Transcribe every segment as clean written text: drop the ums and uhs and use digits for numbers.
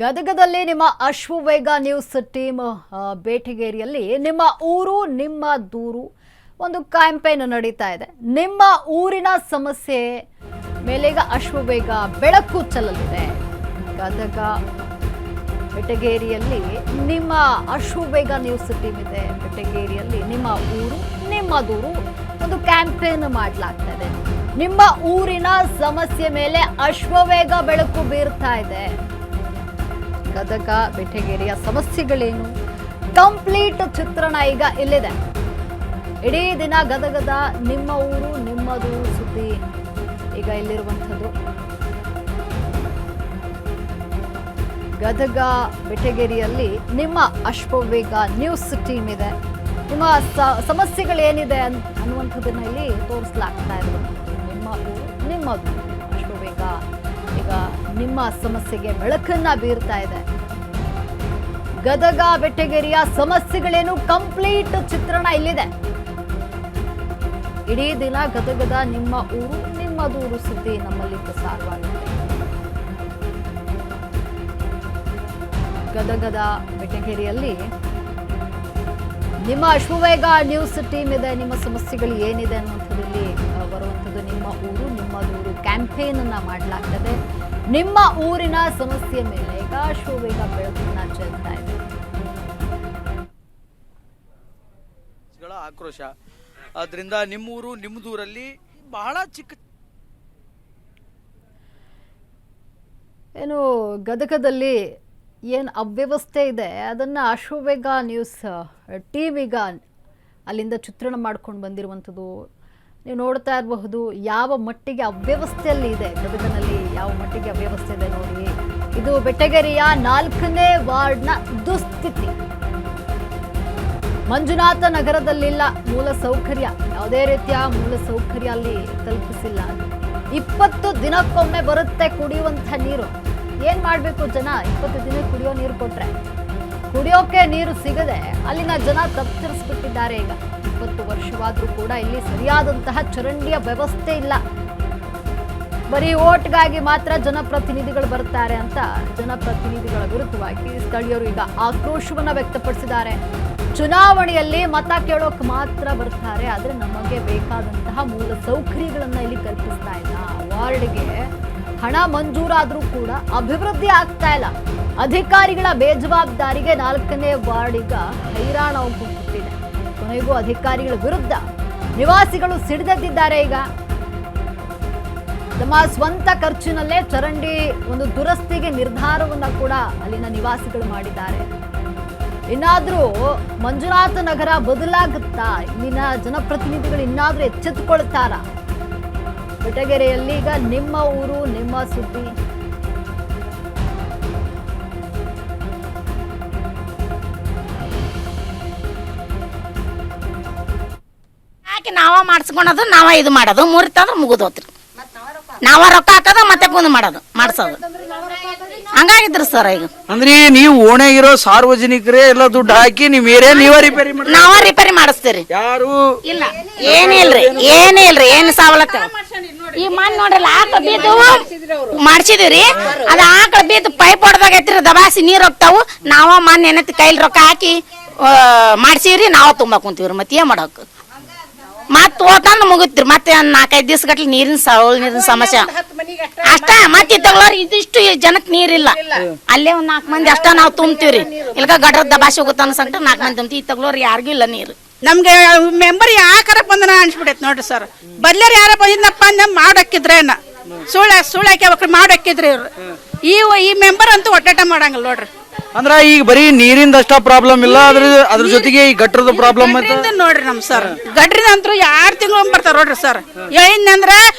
ಗದಗದಲ್ಲಿ ನಿಮ್ಮ Ashwavega news team ಬೇಟೆಗೇರಿಯಲ್ಲಿ ನಿಮ್ಮ ಊರು ನಿಮ್ಮ ದೂರು ಒಂದು ಕ್ಯಾಂಪೇನ್ ನಡೀತಾ ಇದೆ. ನಿಮ್ಮ ಊರಿನ ಸಮಸ್ಯೆ ಮೇಲೆ ಈಗ ಅಶ್ವವೇಗ ಬೆಳಕು ಚೆಲ್ಲಲಿದೆ. ಗದಗ ಬೆಟಗೇರಿಯಲ್ಲಿ ನಿಮ್ಮ ಅಶ್ವವೇಗ ನ್ಯೂಸ್ ಟೀಮ್ ಇದೆ. ಬೆಟಗೇರಿಯಲ್ಲಿ ನಿಮ್ಮ ಊರು ನಿಮ್ಮ ದೂರು ಒಂದು ಕ್ಯಾಂಪೇನ್ ಮಾಡಲಾಗ್ತಾ ಇದೆ. ನಿಮ್ಮ ಊರಿನ ಸಮಸ್ಯೆ ಮೇಲೆ ಅಶ್ವವೇಗ ಬೆಳಕು ಬೀರ್ತಾ ಇದೆ. ಗದಗ ಬೆಟಗೇರಿಯ ಸಮಸ್ಯೆಗಳೇನು, ಕಂಪ್ಲೀಟ್ ಚಿತ್ರಣ ಈಗ ಇಲ್ಲಿದೆ. ಇಡೀ ದಿನ ಗದಗದ ನಿಮ್ಮ ಊರು ನಿಮ್ಮದು ಸುದ್ದಿ ಈಗ ಇಲ್ಲಿರುವಂಥದ್ದು. ಗದಗ ಬೆಟಗೇರಿಯಲ್ಲಿ ನಿಮ್ಮ ಅಶ್ವವೇಗ ನ್ಯೂಸ್ ಟೀಮ್ ಇದೆ. ನಿಮ್ಮ ಸಮಸ್ಯೆಗಳೇನಿದೆ ಅನ್ನುವಂಥದ್ದನ್ನ ಇಲ್ಲಿ ತೋರಿಸಲಾಗ್ತಾ ಇರುವಂಥದ್ದು. ನಿಮ್ಮ ಊರು ನಿಮ್ಮದು ಅಶ್ವವೇಗ ಈಗ ನಿಮ್ಮ ಸಮಸ್ಯೆಗೆ ಬೆಳಕನ್ನ ಬೀರ್ತಾ ಇದೆ. ಗದಗ ಬೆಟಗೇರಿಯ ಸಮಸ್ಯೆಗಳೇನು, ಕಂಪ್ಲೀಟ್ ಚಿತ್ರಣ ಇಲ್ಲಿದೆ. ಇಡೀ ದಿನ ಗದಗದ ನಿಮ್ಮ ಊರು ನಿಮ್ಮ ದೂರು ಸುದ್ದಿ ನಮ್ಮಲ್ಲಿ ಪ್ರಸಾರವಾಗಿದೆ. ಗದಗದ ಬೆಟಗೇರಿಯಲ್ಲಿ ನಿಮ್ಮ ಅಶ್ವವೇಗ ನ್ಯೂಸ್ ಟೀಮ್ ಇದೆ. ನಿಮ್ಮ ಸಮಸ್ಯೆಗಳು ಏನಿದೆ ಅನ್ನುವಂಥದ್ದಲ್ಲಿ ಬರುವಂಥದ್ದು ನಿಮ್ಮ ಊರು ನಿಮ್ಮ ದೂರು ಕ್ಯಾಂಪೇನ್ ಅನ್ನ ಮಾಡಲಾಗ್ತದೆ. ನಿಮ್ಮ ಊರಿನ ಸಮಸ್ಯೆ ಮೇಲೆ ಈಗ ಅಶ್ವವೇಗ ಬೆಳಕನ್ನ ಚೆಲ್ತಾ ಇದೆ. ಆಕ್ರೋಶ ಅದರಿಂದ ನಿಮ್ಮೂರು ನಿಮ್ಮ ದೂರಲ್ಲಿ ಬಹಳ ಚಿಕ್ಕ ಏನು ಗದಗದಲ್ಲಿ ಏನು ಅವ್ಯವಸ್ಥೆ ಇದೆ ಅದನ್ನು ಅಶ್ವವೇಗ ನ್ಯೂಸ್ ಟೀಮ್ ಈಗ ಅಲ್ಲಿಂದ ಚಿತ್ರಣ ಮಾಡ್ಕೊಂಡು ಬಂದಿರುವಂಥದ್ದು ನೀವು ನೋಡ್ತಾ ಇರಬಹುದು. ಯಾವ ಮಟ್ಟಿಗೆ ಅವ್ಯವಸ್ಥೆಯಲ್ಲಿ ಇದೆ ಗದಗನಲ್ಲಿ, ಯಾವ ಮಟ್ಟಿಗೆ ಅವ್ಯವಸ್ಥೆ ಇದೆ ನೋಡಿ. ಇದು ಬೆಟಗೇರಿಯ 4ನೇ ವಾರ್ಡ್ನ ದುಸ್ಥಿತಿ. ಮಂಜುನಾಥ ನಗರದಲ್ಲಿಲ್ಲ ಮೂಲ ಸೌಕರ್ಯ, ಯಾವುದೇ ರೀತಿಯ ಮೂಲ ಸೌಕರ್ಯ ಅಲ್ಲಿ ಕಲ್ಪಿಸಿಲ್ಲ. 20 ದಿನಕ್ಕೊಮ್ಮೆ ಬರುತ್ತೆ ಕುಡಿಯುವಂಥ ನೀರು. ಏನ್ ಮಾಡ್ಬೇಕು ಜನ? 20 ದಿನ ಕುಡಿಯೋ ನೀರು ಕೊಟ್ರೆ ಕುಡಿಯೋಕೆ ನೀರು ಸಿಗದೆ ಅಲ್ಲಿನ ಜನ ತತ್ತರಿಸ್ಬಿಟ್ಟಿದ್ದಾರೆ. ಈಗ 20 ವರ್ಷವಾದ್ರೂ ಕೂಡ ಇಲ್ಲಿ ಸರಿಯಾದಂತಹ ಚರಂಡಿಯ ವ್ಯವಸ್ಥೆ ಇಲ್ಲ. ಬರೀ ಓಟ್ಗಾಗಿ ಮಾತ್ರ ಜನಪ್ರತಿನಿಧಿಗಳು ಬರ್ತಾರೆ ಅಂತ ಜನಪ್ರತಿನಿಧಿಗಳ ವಿರುದ್ಧವಾಗಿ ಸ್ಥಳೀಯರು ಈಗ ಆಕ್ರೋಶವನ್ನ ವ್ಯಕ್ತಪಡಿಸಿದ್ದಾರೆ. ಚುನಾವಣೆಯಲ್ಲಿ ಮತ ಕೇಳೋಕ್ ಮಾತ್ರ ಬರ್ತಾರೆ, ಆದ್ರೆ ನಮಗೆ ಬೇಕಾದಂತಹ ಮೂಲ ಸೌಕರ್ಯಗಳನ್ನ ಇಲ್ಲಿ ಕಲ್ಪಿಸ್ತಾ ಇಲ್ಲ. ವಾರ್ಡ್ಗೆ ಹಣ ಮಂಜೂರಾದ್ರೂ ಕೂಡ ಅಭಿವೃದ್ಧಿ ಆಗ್ತಾ ಇಲ್ಲ. ಅಧಿಕಾರಿಗಳ ಬೇಜವಾಬ್ದಾರಿಗೆ 4ನೇ ವಾರ್ಡ್ ಈಗ ಹೈರಾಣ ಹೋಗ್ಬಿಟ್ಟಿದೆ. ಕೊನೆಗೂ ಅಧಿಕಾರಿಗಳ ವಿರುದ್ಧ ನಿವಾಸಿಗಳು ಸಿಡಿದೆದ್ದಿದ್ದಾರೆ. ಈಗ ತಮ್ಮ ಸ್ವಂತ ಖರ್ಚಿನಲ್ಲೇ ಚರಂಡಿ ಒಂದು ದುರಸ್ತಿಗೆ ನಿರ್ಧಾರವನ್ನ ಕೂಡ ಅಲ್ಲಿನ ನಿವಾಸಿಗಳು ಮಾಡಿದ್ದಾರೆ. ಇನ್ನಾದ್ರೂ ಮಂಜುನಾಥ ನಗರ ಬದಲಾಗುತ್ತಾ? ಇಲ್ಲಿನ ಜನಪ್ರತಿನಿಧಿಗಳು ಇನ್ನಾದ್ರೂ ಎಚ್ಚೆತ್ತುಕೊಳ್ತಾರ? ಬೆಟಗೇರಿಯಲ್ಲಿ ಈಗ ನಿಮ್ಮ ಊರು ನಿಮ್ಮ ಸುದ್ದಿ. ಯಾಕೆ ನಾವ ಮಾಡಿಸ್ಕೊಳೋದು, ನಾವ ಇದು ಮಾಡೋದು, ಮುರಿತಂದ್ರೆ ಮುಗಿದೋತ್ರಿ. ನಾವ ರೊಕ್ಕ ಹಾಕೋದು ಮತ್ತೆ ಕುಂದು ಮಾಡೋದು ಮಾಡ್ಸೋದು ಹಂಗಾಗಿದ್ರಿ ಸರ್. ಈಗ ಅಂದ್ರೆ ನೀವು ಓಣೆಗಿರೋ ಸಾರ್ವಜನಿಕರೇ ಎಲ್ಲ ದುಡ್ಡು ಹಾಕಿ ನೀವ್ ನೀವೇ ರಿಪೇರಿ ಮಾಡಿ? ನಾವ ರಿಪೇರಿ ಮಾಡಿಸ್ತೀರಿ. ಯಾರು ಇಲ್ಲ ಏನಿಲ್ರಿ ಏನಿಲ್ರಿ ಏನ್ ಸಾವಲತ್ತ. ಈ ಮಣ್ಣು ನೋಡ್ರಲ್ಲ ಆಕಳ ಬಿದ್ದು ಮಾಡ್ಸಿದಿವ್ರಿ. ಅದ ಆಕಳ ಬಿದ್ದು ಪೈಪ್ ಹೊಡೆದಾಗ ಐತ್ರಿ, ದಬಾಸಿ ನೀರ್ ಹೋಗ್ತಾವು. ನಾವ ಮಣ್ಣು ಏನೈತಿ ಕೈಲಿ ರೊಕ್ಕ ಹಾಕಿ ಮಾಡ್ಸಿವ್ರಿ. ನಾವ ತುಂಬಾ ಕುಂತೀವ್ರಿ. ಮತ್ತೆ ಏನ್ ಮಾಡಕ್? ಮತ್ ಹೋತಂದ್ ಮುಗಿತ್ರಿ. ಮತ್ತೆ 4-5 ದಿವಸ ಗಟ್ಲಿ ನೀರಿನ ಸಮಸ್ಯೆ ಅಷ್ಟ. ಮತ್ತೆ ತಗೊಳ್ಳೋರು ಇದಿಷ್ಟು ಜನಕ್ ನೀರಿಲ್ಲ. ಅಲ್ಲೇ 4 ಮಂದಿ ಅಷ್ಟ ನಾವ್ ತುಂಬ್ತಿವ್ರಿ. ಇಲ್ಕ ಗಡ್ರದ ದಬಾಸಿ ಹೋಗುತ್ತ ಅನ್ಸಂಟ 4 ಮಂದಿ ತುಂಬ್ತಿ. ತಗೊಳ್ಳೋರು ಯಾರಿಗೂ ಇಲ್ಲ ನೀರು. ನಮ್ಗೆ ಮೆಂಬರ್ ಯಾಕಾರ ಬಂದನ ಅನ್ಸ್ಬಿಡೈತ್ ನೋಡ್ರಿ ಸರ್. ಬದ್ಲರ್ ಯಾರ ಬಂದಿದ್ನಪ್ಪ ಅಂದ ಮಾಡಾಕಿದ್ರೇನ ಸುಳ್ಳಾಕಿ ಅವ್ರ ಮಾಡಾಕಿದ್ರಿ ಇವ್ರು. ಈ ಮೆಂಬರ್ ಅಂತೂ ಒಟ್ಟಾಟ ಮಾಡಂಗಿಲ್ಲ ನೋಡ್ರಿ. ಅಂದ್ರ ಈಗ ಬರೀ ನೀರಿಂದ ಅಷ್ಟ ಪ್ರಾಬ್ಲಮ್ ಇಲ್ಲ, ಅದ್ರ ಜೊತೆಗೆ ಈ ಗಟ್ರದ ಪ್ರಾಬ್ಲಮ್ ನೋಡ್ರಿ. ನಮ್ ಸರ್ ಗಟ್ರಿದ ಅಂತೂ 2 ತಿಂಗಳು ಬರ್ತಾರ ನೋಡ್ರಿ ಸರ್. ಏನಂದ್ರ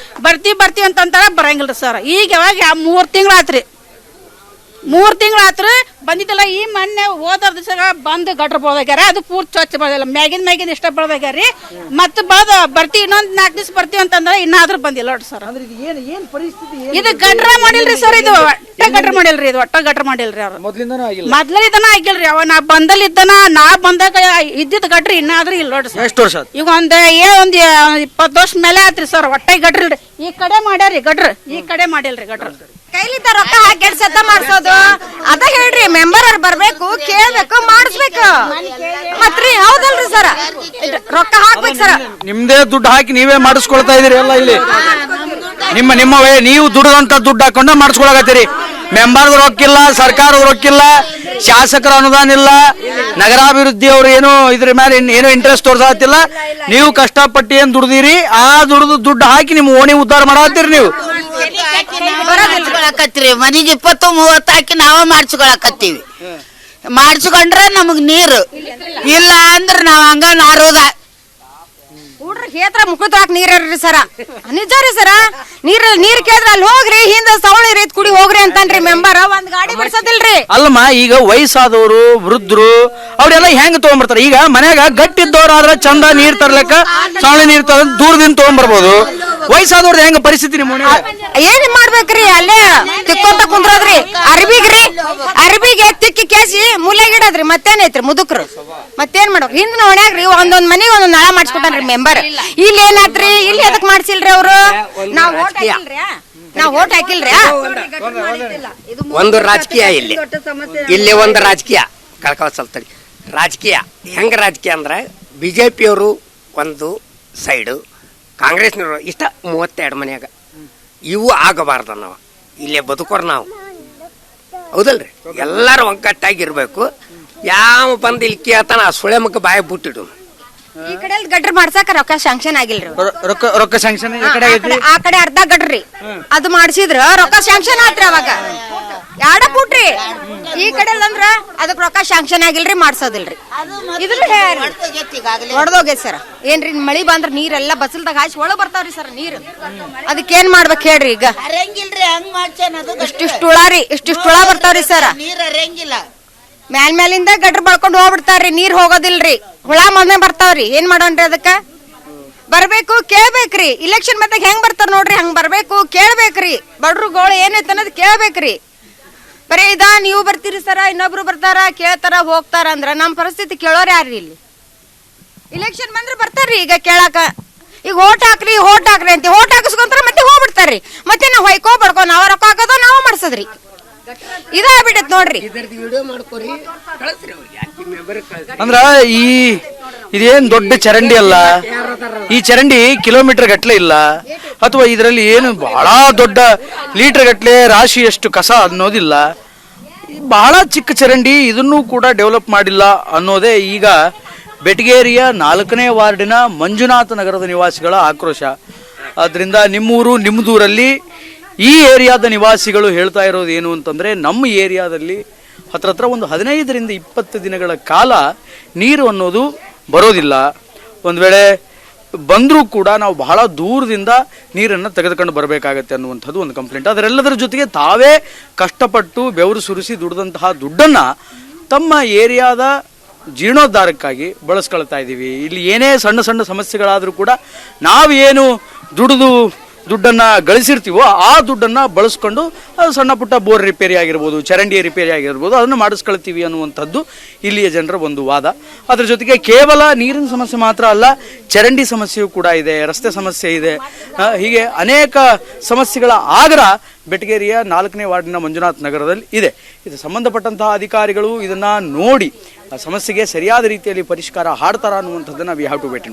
ಬರ್ತೀವಿ ಅಂತಂತಾರ, ಬರಂಗಿಲ್ರಿ ಸರ್. ಈಗ ಯಾವಾಗ 3 ತಿಂಗಳಾತ್ರಿ. 3 ತಿಂಗಳಾತ್ರಿ ಬಂದಿದ್ದಲ್ಲ. ಈ ಮೊನ್ನೆ ಹೋದ ದಿವಸ ಬಂದು ಗಟ್ರ ಬಳದಾಗ್ಯಾರ. ಅದು ಪೂರ್ತಿ ಸ್ವಚ್ಛ ಬಳದಿಲ್ಲ. ಮ್ಯಾಗಿನ ಇಷ್ಟ ಬಳದಾಗ್ಯಾರಿ. ಮತ್ತೆ ಬರ್ತೀವಿ ಇನ್ನೊಂದ್ 4 ದಿವಸ ಬರ್ತೀವಿ ಅಂತಂದ್ರ ಇನ್ನಾದ್ರೂ ಬಂದಿಲ್ಲ ನೋಡ್ರಿ ಸರ್. ಇದು ಗಟ್ರ ಮಾಡಿಲ್ರಿ ಸರ್. ಇದು ಒಟ್ಟ ಗಟ್ರ ಮಾಡಿಲ್ರಿ. ಇದು ಒಟ್ಟ ಗಟ್ರ ಮಾಡಿಲ್ರಿ. ಅವ್ರು ಮೊದ್ಲಿದನ ಆಗಿಲ್ರಿ. ಅವ ನಾ ಬಂದಲ್ಲಿದ್ದನ ನಾ ಬಂದಾಗ ಇದ್ದಿದ್ ಗಟ್ರಿ ಇನ್ನಾದ್ರೂ ಇಲ್ಲ ನೋಡ್ರಿ ಸರ್. ಎಷ್ಟು ವರ್ಷ ಈಗ ಒಂದ್ 20 ವರ್ಷ ಮೇಲೆ ಆತ್ರಿ ಸರ್. ಒಟ್ಟ ಗಟ್ರ ಇಲ್ರಿ. ಈ ಕಡೆ ಮಾಡ್ಯಾರಿ ಗಟ್ರ, ಈ ಕಡೆ ಮಾಡಿಲ್ರಿ ಗಟ್ರ. ಕೈಲಿದ್ದ ರೊಕ್ಕ ಹಾಕಿ ಸತ್ತ ಮಾಡ್ಸೋದು ಅದ ನಿಮ್ದೇ ದುಡ್ಡು ಹಾಕಿ ನೀವೇ ಮಾಡಿಸ್ಕೊಳ್ತಾ ಇದೀರಿ ಎಲ್ಲ ಇಲ್ಲಿ ನಿಮ್ಮವೇ ನೀವು ದುಡ್ಡಂತ ದುಡ್ಡು ಹಾಕೊಂಡ ಮಾಡಿಸ್ಕೊಳಕತ್ತೀರಿ. ಮೆಂಬರ್ದ ರೊಕ್ಕಿಲ್ಲ, ಸರ್ಕಾರದ ರೊಕ್ಕಿಲ್ಲ, ಶಾಸಕರ ಅನುದಾನ ಇಲ್ಲ, ನಗರಾಭಿವೃದ್ಧಿ ಅವ್ರು ಏನು ಇದ್ರ ಮೇಲೆ ಏನೋ ಇಂಟ್ರೆಸ್ಟ್ ತೋರ್ಸಾತಿಲ್ಲ. ನೀವು ಕಷ್ಟಪಟ್ಟು ಏನ್ ದುಡ್ದಿರಿ ಆ ದುಡ್ಡು ಹಾಕಿ ನಿಮ್ಮ ಓಣಿ ಉದ್ಧಾರ ಮಾಡತ್ತೀರಿ. ನೀವು ಮಾಡಿಸ್ಕೊಳಕತ್ತೀರಿ ಮನಿಗೆ 20-30 ಹಾಕಿ ನಾವ ಮಾಡಿಸ್ಕೊಳಕತ್ತೀವಿ. ಮಾಡಿಸ್ಕೊಂಡ್ರೆ ನಮಗ್ ನೀರು ಇಲ್ಲ ಅಂದ್ರೆ ನಾವ್ ಹಂಗ ನಾರೋದ ಹುಡ್ರಿ ಹೇತ್ರ ಮುಖ ತೊಳಕ್ ನೀರ್ರಿ ಸರ, ನಿಜ ರೀ ಸರ. ನೀರ್ ಕೇಳಿದ್ರ ಅಲ್ಲಿ ಹೋಗ್ರಿ, ಹಿಂದ ಸವಳಿ ರೀತಿ ಕುಡಿ ಹೋಗ್ರಿ ಅಂತನ್ರಿ ಮೆಂಬರ್. ಒಂದ್ ಗಾಡಿ ಬಿಡ್ಸೋದಿಲ್ರಿ. ಅಲ್ಲಮ್ಮ, ಈಗ ವಯಸ್ಸಾದವರು ವೃದ್ಧರು ಅವ್ರೆಲ್ಲ ಹೆಂಗ್ ತಗೊಂಡ್ಬರ್ತಾರ? ಈಗ ಮನ್ಯಾಗ ಗಟ್ಟಿದ್ದವ್ರಾದ್ರ ಚಂದ ನೀರ್ ತರ್ಲಕ್ಕ ಸವಳಿ ನೀರ್ ದೂರದಿಂದ ತಗೊಂಡ್ಬರ್ಬೋದು. ವಯಸ್ಸಾದವ್ರದ್ದು ಹೆಂಗ ಪರಿಸ್ಥಿತಿ ನಿಮ್ಮ ಏನ್ ಮಾಡ್ಬೇಕ್ರಿ? ಅಲ್ಲೇ ತಿಕ್ಕೊಂತ ಕುಂದ್ರೋದ್ರಿ. ಅರ್ಬಿಗೆ ತಿಕ್ಕಿ ಕೇಸಿ ಮೂಲೆಗಿಡದ್ರಿ. ಮತ್ತೇನೈತ್ರಿ ಮುದುಕ್ರು? ಮತ್ತೇನ್ ಮಾಡ್ಬೇಕು? ಹಿಂದ್ ಹೊಣ್ಯಾಗ್ರಿ ಒಂದೊಂದ್ ಮನಿಗ್ ಒಂದೊಂದ್ ನಳ ಮಾಡ್ಸ್ಕೊತಾನ್ರಿ ಮೆಂಬರ್. ಇಲ್ಲಿ ಏನಾತ್ರಿ? ಇಲ್ಲಿ ಎದಕ್ ಮಾಡ್ಸಿಲ್ರಿ ಅವ್ರು? ನಾವ್ ಓಟ್ ಹಾಕಿಲ್ರಿ. ಒಂದು ರಾಜಕೀಯ ಇಲ್ಲಿ ಒಂದು ರಾಜಕೀಯ ಕಳ್ಕೊಳ್ತಡಿ. ರಾಜಕೀಯ ಹೆಂಗ ರಾಜಕೀಯ ಅಂದ್ರೆ ಬಿಜೆಪಿಯವರು ಒಂದು ಸೈಡು, ಕಾಂಗ್ರೆಸ್ನವರು ಇಷ್ಟ 32 ಮನ್ಯಾಗ ಇವು ಆಗಬಾರ್ದ. ನಾವು ಇಲ್ಲೇ ಬದುಕೋರು ನಾವು, ಹೌದಲ್ರಿ? ಎಲ್ಲಾರು ಒಗ್ಗಟ್ಟಾಗಿರ್ಬೇಕು. ಯಾವ ಬಂದು ಇಲ್ಲಿ ಕೇಳ್ತಾನ ಆ ಸುಳೆ ಮಕ್ಕ ಬಾಯಿ ಬಿಟ್ಟಿಡು. ಈ ಕಡೆ ಗಟ್ರ ಮಾಡ್ಸಾಕ ರೊಕ್ಕ ಶಾಂಕ್ಷನ್ ಆಗಿಲ್ರಿ. ರೊಕ್ಕ ಶಾಂಕ್ಷನ್ ಆ ಕಡೆ ಅರ್ಧ ಗಟ್ರಿ ಅದು ಮಾಡ್ಸಿದ್ರ ರೊಕ್ಕ ಶಾಂಕ್ಷನ್ ಆತ್ರಿ. ಅವಾಗ ಯಾಡ ಪುಟ್ರಿ ಈ ಕಡೆ ಅಂದ್ರ ಅದಕ್ ರೊಕ್ಕ ಶಾಂಕ್ಷನ್ ಆಗಿಲ್ರಿ, ಮಾಡ್ಸೋದಿಲ್ರಿ. ಇದ್ರ ಹೊಡೆದೋಗೈತಿ ಸರ್. ಏನ್ರಿ ಮಳಿ ಬಂದ್ರ ನೀರೆಲ್ಲ ಬಸಲ್ದಾಗ ಹಾಸಿ ಒಳಗ್ ಬರ್ತಾವ್ರಿ ಸರ್ ನೀರು. ಅದಕ್ಕೇನ್ ಮಾಡ್ಬೇಕು ಹೇಳ್ರಿ? ಈಗ ಇಷ್ಟಿಷ್ಟು ಹುಳಾರಿ, ಇಷ್ಟಿಷ್ಟು ಹುಳ ಬರ್ತಾವ್ರಿ ಸರ್. ಮ್ಯಾಲಿಂದ ಗಟ್ರ ಬಳ್ಕೊಂಡ್ ಹೋಗ್ಬಿಡ್ತಾರ್ರಿ, ನೀರ್ ಹೋಗೋದಿಲ್ರಿ. ಹುಳ ಮೊನ್ನೆ ಬರ್ತಾವ್ರಿ. ಏನ್ ಮಾಡೋಣ್ರಿ? ಅದಕ್ಕ ಬರ್ಬೇಕು, ಕೇಳ್ಬೇಕ್ರಿ. ಇಲೆಕ್ಷನ್ ಮತ್ತಾಗ ಹೆಂಗ್ ಬರ್ತಾರ ನೋಡ್ರಿ, ಹಂಗ್ ಬರ್ಬೇಕು, ಕೇಳ್ಬೇಕ್ರಿ. ಬಡ್ರುಗಳು ಏನೈತೆ ಅನ್ನೋದು ಕೇಳ್ಬೇಕ್ರಿ. ಬರೀ ನೀವು ಬರ್ತೀರಿ ಸರ, ಇನ್ನೊಬ್ರು ಬರ್ತಾರ, ಕೇಳ್ತಾರ, ಹೋಗ್ತಾರ ಅಂದ್ರ ನಮ್ ಪರಿಸ್ಥಿತಿ ಕೇಳೋರ್ ಯಾರ್ರಿ? ಇಲ್ಲಿ ಇಲೆಕ್ಷನ್ ಬಂದ್ರೆ ಬರ್ತಾರ್ರಿ ಈಗ ಕೇಳಾಕ. ಈಗ ಓಟ್ ಹಾಕ್ರಿ ಅಂತ ಓಟ್ ಹಾಕಿಸ್ಕೊಂತಾರ, ಮತ್ತೆ ಹೋಗ್ಬಿಡ್ತಾರ್ರಿ. ಮತ್ತೆ ನಾವ್ ಹೊಯ್ಕೋ ಬಡ್ಕೋ ನಾವ ರೊಕ್ಕ ಹಾಕೋದು ನಾವ ಮಾಡ್ಸದ್ರಿ. ಇದಾಗ್ಬಿಟ್ಟತ್ ನೋಡ್ರಿ. ಅಂದ್ರ ಇದೇನ್ ದೊಡ್ಡ ಚರಂಡಿ ಅಲ್ಲ. ಈ ಚರಂಡಿ ಕಿಲೋಮೀಟರ್ ಗಟ್ಲೆ ಇಲ್ಲ, ಅಥವಾ ಇದರಲ್ಲಿ ಏನು ಬಹಳ ದೊಡ್ಡ ಲೀಟರ್ ಗಟ್ಲೆ ರಾಶಿಯಷ್ಟು ಕಸ ಅನ್ನೋದಿಲ್ಲ. ಬಹಳ ಚಿಕ್ಕ ಚರಂಡಿ, ಇದನ್ನೂ ಕೂಡ ಡೆವಲಪ್ ಮಾಡಿಲ್ಲ ಅನ್ನೋದೇ ಈಗ ಬೆಟಗೇರಿಯ 4ನೇ ವಾರ್ಡಿನ ಮಂಜುನಾಥ ನಗರದ ನಿವಾಸಿಗಳ ಆಕ್ರೋಶ. ಆದ್ರಿಂದ ನಿಮ್ಮೂರು ನಿಮ್ಮದೂರಲ್ಲಿ ಈ ಏರಿಯಾದ ನಿವಾಸಿಗಳು ಹೇಳ್ತಾ ಇರೋದು ಏನು ಅಂತಂದ್ರೆ, ನಮ್ಮ ಏರಿಯಾದಲ್ಲಿ ಹತ್ರ ಒಂದು 15ರಿಂದ 20 ದಿನಗಳ ಕಾಲ ನೀರು ಅನ್ನೋದು ಬರೋದಿಲ್ಲ. ಒಂದು ವೇಳೆ ಬಂದರೂ ಕೂಡ ನಾವು ಬಹಳ ದೂರದಿಂದ ನೀರನ್ನು ತೆಗೆದುಕೊಂಡು ಬರಬೇಕಾಗತ್ತೆ ಅನ್ನುವಂಥದ್ದು ಒಂದು ಕಂಪ್ಲೇಂಟ್. ಅದರೆಲ್ಲದರ ಜೊತೆಗೆ ತಾವೇ ಕಷ್ಟಪಟ್ಟು ಬೆವರು ಸುರಿಸಿ ದುಡ್ದಂತಹ ದುಡ್ಡನ್ನು ತಮ್ಮ ಏರಿಯಾದ ಜೀರ್ಣೋದ್ಧಾರಕ್ಕಾಗಿ ಬಳಸ್ಕೊಳ್ತಾ ಇದ್ದೀವಿ. ಇಲ್ಲಿ ಏನೇ ಸಣ್ಣ ಸಣ್ಣ ಸಮಸ್ಯೆಗಳಾದರೂ ಕೂಡ ನಾವೇನು ದುಡ್ಡನ್ನು ಗಳಿಸಿರ್ತೀವೋ ಆ ದುಡ್ಡನ್ನು ಬಳಸ್ಕೊಂಡು ಸಣ್ಣ ಪುಟ್ಟ ಬೋರ್ ರಿಪೇರಿ ಆಗಿರ್ಬೋದು, ಚರಂಡಿ ರಿಪೇರಿ ಆಗಿರ್ಬೋದು, ಅದನ್ನು ಮಾಡಿಸ್ಕೊಳ್ತೀವಿ ಅನ್ನುವಂಥದ್ದು ಇಲ್ಲಿಯ ಜನರ ಒಂದು ವಾದ. ಅದರ ಜೊತೆಗೆ ಕೇವಲ ನೀರಿನ ಸಮಸ್ಯೆ ಮಾತ್ರ ಅಲ್ಲ, ಚರಂಡಿ ಸಮಸ್ಯೆಯೂ ಕೂಡ ಇದೆ, ರಸ್ತೆ ಸಮಸ್ಯೆ ಇದೆ. ಹೀಗೆ ಅನೇಕ ಸಮಸ್ಯೆಗಳ ಆಗರ ಬೆಟಗೇರಿಯ 4ನೇ ವಾರ್ಡಿನ ಮಂಜುನಾಥ್ ನಗರದಲ್ಲಿ ಇದೆ. ಇದು ಸಂಬಂಧಪಟ್ಟಂತಹ ಅಧಿಕಾರಿಗಳು ಇದನ್ನು ನೋಡಿ ಸಮಸ್ಯೆಗೆ ಸರಿಯಾದ ರೀತಿಯಲ್ಲಿ ಪರಿಷ್ಕಾರ ಹಾಡ್ತಾರ ಅನ್ನುವಂಥದ್ದನ್ನು ವಿ ಹ್ಯಾವ್ ಟು ವೇಟ್.